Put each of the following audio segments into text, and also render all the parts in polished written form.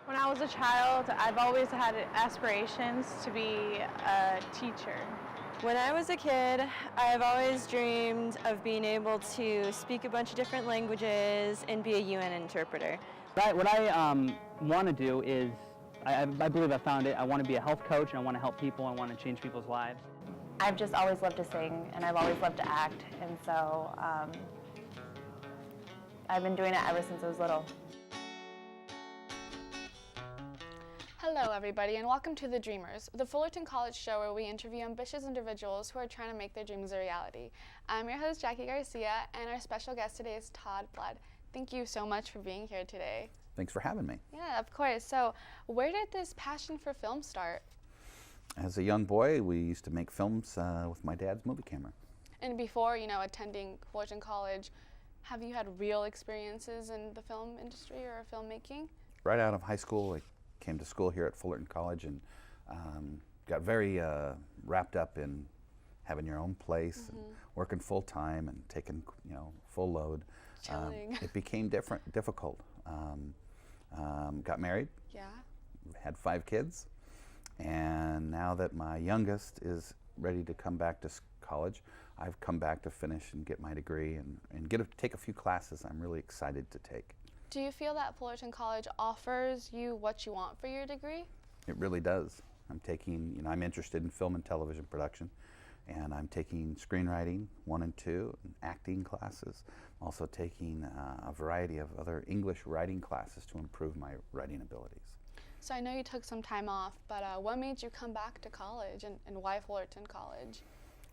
When I was a child, I've always had aspirations to be a teacher. When I was a kid, I've always dreamed of being able to speak a bunch of different languages and be a UN interpreter. What I want to do is, I believe I found it, I want to be a health coach, and I want to help people, I want to change people's lives. I've just always loved to sing, and I've always loved to act, and so I've been doing it ever since I was little. Hello everybody, and welcome to The Dreamers, the Fullerton College show where we interview ambitious individuals who are trying to make their dreams a reality. I'm your host, Jackie Garcia, and our special guest today is Todd Flood. Thank you so much for being here today. Thanks for having me. Yeah, of course. So, where did this passion for film start? As a young boy, we used to make films with my dad's movie camera. And before, attending Fullerton College, have you had real experiences in the film industry or filmmaking? Right out of high school, I came to school here at Fullerton College and got very wrapped up in having your own place and working full time and taking full load. It became difficult. Got married. Yeah. Had 5 kids, and now that my youngest is ready to come back to college, I've come back to finish and get my degree and take a few classes I'm really excited to take. Do you feel that Fullerton College offers you what you want for your degree? It really does. I'm taking, I'm interested in film and television production, and I'm taking screenwriting 1 and 2, and acting classes. I'm also taking a variety of other English writing classes to improve my writing abilities. So I know you took some time off, but what made you come back to college, and why Fullerton College?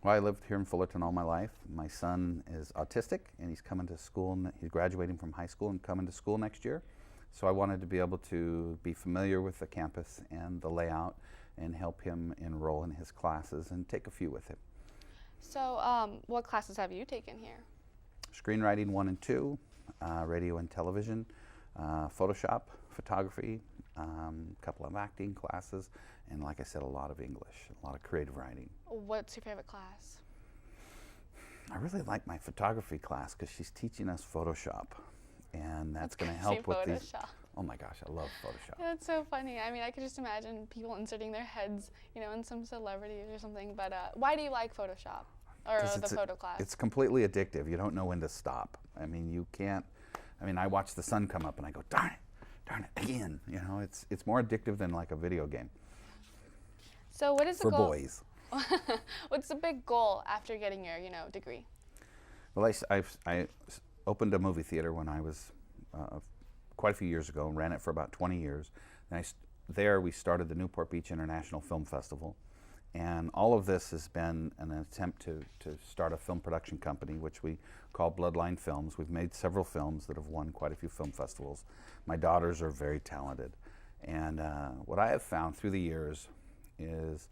Well, I lived here in Fullerton all my life. My son is autistic, and he's coming to school. He's graduating from high school and coming to school next year. So I wanted to be able to be familiar with the campus and the layout and help him enroll in his classes and take a few with him. So what classes have you taken here? Screenwriting 1 and 2, radio and television, Photoshop, photography, a couple of acting classes, and like I said, a lot of English, a lot of creative writing. What's your favorite class? I really like my photography class because she's teaching us Photoshop, and that's going to help with these. Oh my gosh, I love Photoshop. Yeah, that's so funny. I mean, I could just imagine people inserting their heads, in some celebrities or something. But why do you like Photoshop or the photo class? It's completely addictive. You don't know when to stop. I mean, you can't. I mean, I watch the sun come up and I go, darn it, again. It's more addictive than like a video game. So what is the for goal? boys? What's the big goal after getting your, degree? Well, I opened a movie theater when I was quite a few years ago and ran it for about 20 years. And there we started the Newport Beach International Film Festival. And all of this has been an attempt to start a film production company, which we call Bloodline Films. We've made several films that have won quite a few film festivals. My daughters are very talented. And what I have found through the years is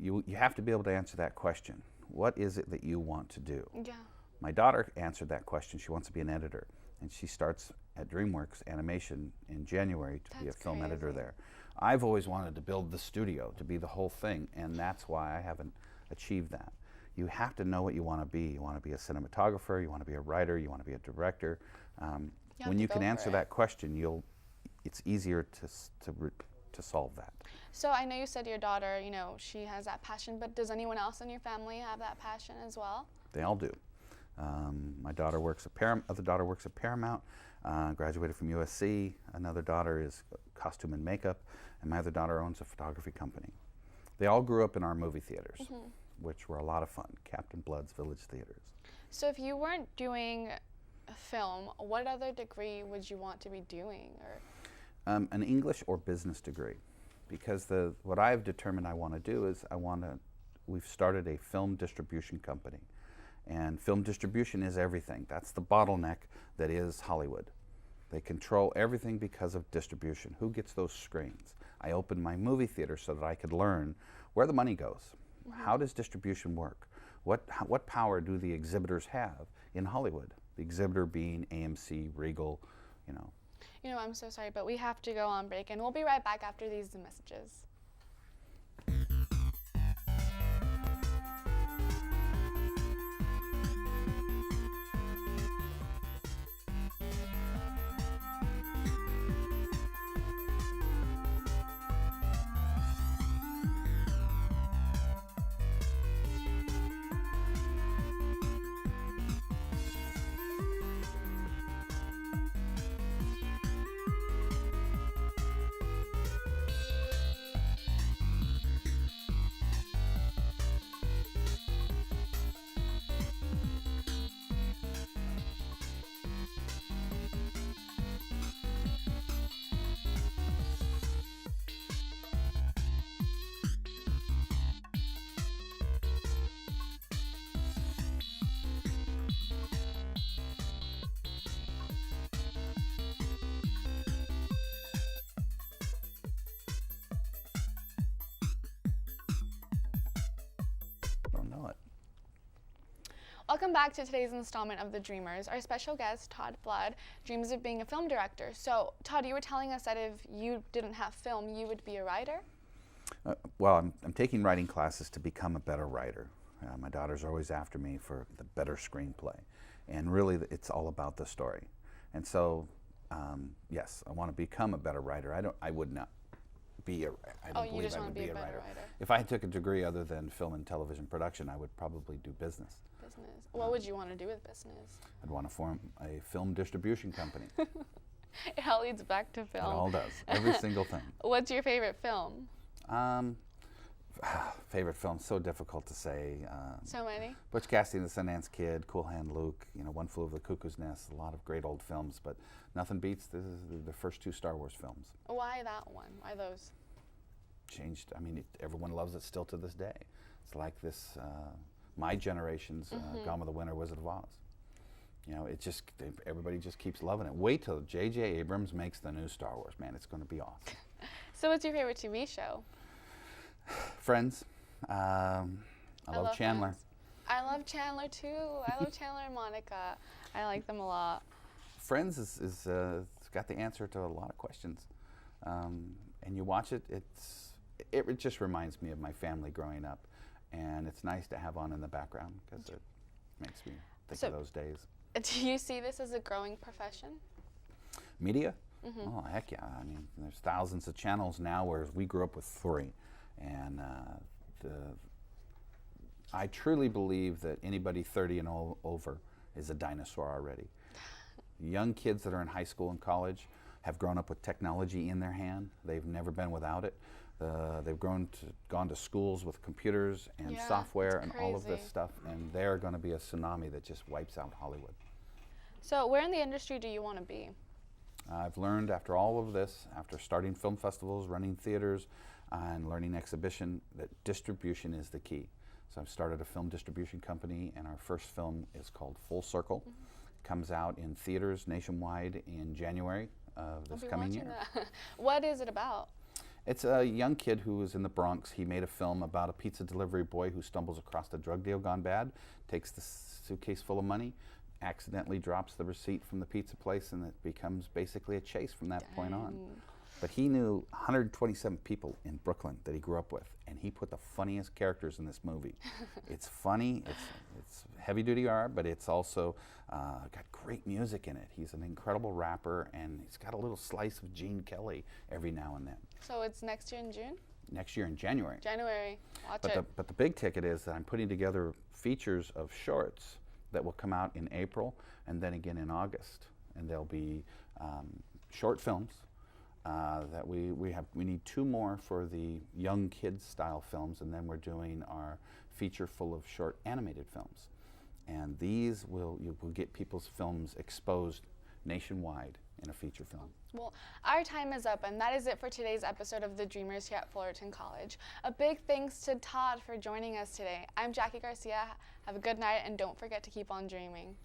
you have to be able to answer that question. What is it that you want to do? Yeah. My daughter answered that question. She wants to be an editor, and she starts at DreamWorks Animation in January to be a film editor there. I've always wanted to build the studio, to be the whole thing, and that's why I haven't achieved that. You have to know what you want to be. You want to be a cinematographer, you want to be a writer, you want to be a director. When you can answer that question, it's easier to solve that. So I know you said your daughter, she has that passion, but does anyone else in your family have that passion as well? They all do. My daughter works at other daughter works at Paramount, graduated from USC. Another daughter is costume and makeup, and my other daughter owns a photography company. They all grew up in our movie theaters, which were a lot of fun, Captain Blood's Village Theaters. So if you weren't doing film, what other degree would you want to be doing? Or an English or business degree, because what I've determined I want to do is we've started a film distribution company, and film distribution is everything. That's the bottleneck that is Hollywood. They control everything because of distribution. Who gets those screens? I opened my movie theater so that I could learn where the money goes. How does distribution work? What power do the exhibitors have in Hollywood? The exhibitor being AMC, Regal, I'm so sorry, but we have to go on break, and we'll be right back after these messages. Welcome back to today's installment of The Dreamers. Our special guest, Todd Flood, dreams of being a film director. So, Todd, you were telling us that if you didn't have film, you would be a writer? Well, I'm taking writing classes to become a better writer. My daughter's always after me for the better screenplay. And really, it's all about the story. And so, yes, I want to become a better writer. I would not be a, I don't believe I would be a writer. If I took a degree other than film and television production, I would probably do business. What would you want to do with business? I'd want to form a film distribution company. It all leads back to film. It all does. Every single thing. What's your favorite film? Favorite film, so difficult to say. So many? Butch Cassidy and the Sundance Kid, Cool Hand Luke, One Flew Over the Cuckoo's Nest, a lot of great old films, but nothing beats the first two Star Wars films. Why that one? Why those? Changed, everyone loves it still to this day. It's like this, my generation's Gone with the Wind or Wizard of Oz. Everybody just keeps loving it. Wait till J.J. Abrams makes the new Star Wars, man, it's going to be awesome. So what's your favorite TV show? Friends. I love Chandler. Friends. I love Chandler too. I love Chandler and Monica. I like them a lot. Friends is it's got the answer to a lot of questions, and you watch it. It just reminds me of my family growing up, and it's nice to have on in the background because it makes me think of those days. Do you see this as a growing profession? Media? Oh heck yeah! There's thousands of channels now, whereas we grew up with 3, and I truly believe that anybody 30 and over is a dinosaur already. Young kids that are in high school and college have grown up with technology in their hand. They've never been without it. They've gone to schools with computers and software and all of this stuff, and they're going to be a tsunami that just wipes out Hollywood. So where in the industry do you want to be? I've learned after all of this, after starting film festivals, running theaters, and learning exhibition, that distribution is the key. So I've started a film distribution company, and our first film is called Full Circle. Comes out in theaters nationwide in January of this coming year. What is it about? It's a young kid who was in the Bronx. He made a film about a pizza delivery boy who stumbles across a drug deal gone bad, takes the suitcase full of money, accidentally drops the receipt from the pizza place, and it becomes basically a chase from that point on. But he knew 127 people in Brooklyn that he grew up with, and he put the funniest characters in this movie. It's funny, it's heavy-duty R, but it's also got great music in it. He's an incredible rapper, and he's got a little slice of Gene Kelly every now and then. So it's next year in June? Next year in January. January. Watch it. But the big ticket is that I'm putting together features of shorts that will come out in April and then again in August. And there'll be short films that we need 2 more for the young kids style films, and then we're doing our feature full of short animated films. And these will get people's films exposed nationwide in a feature film. Well, our time is up, and that is it for today's episode of The Dreamers here at Fullerton College. A big thanks to Todd for joining us today. I'm Jackie Garcia. Have a good night, and don't forget to keep on dreaming.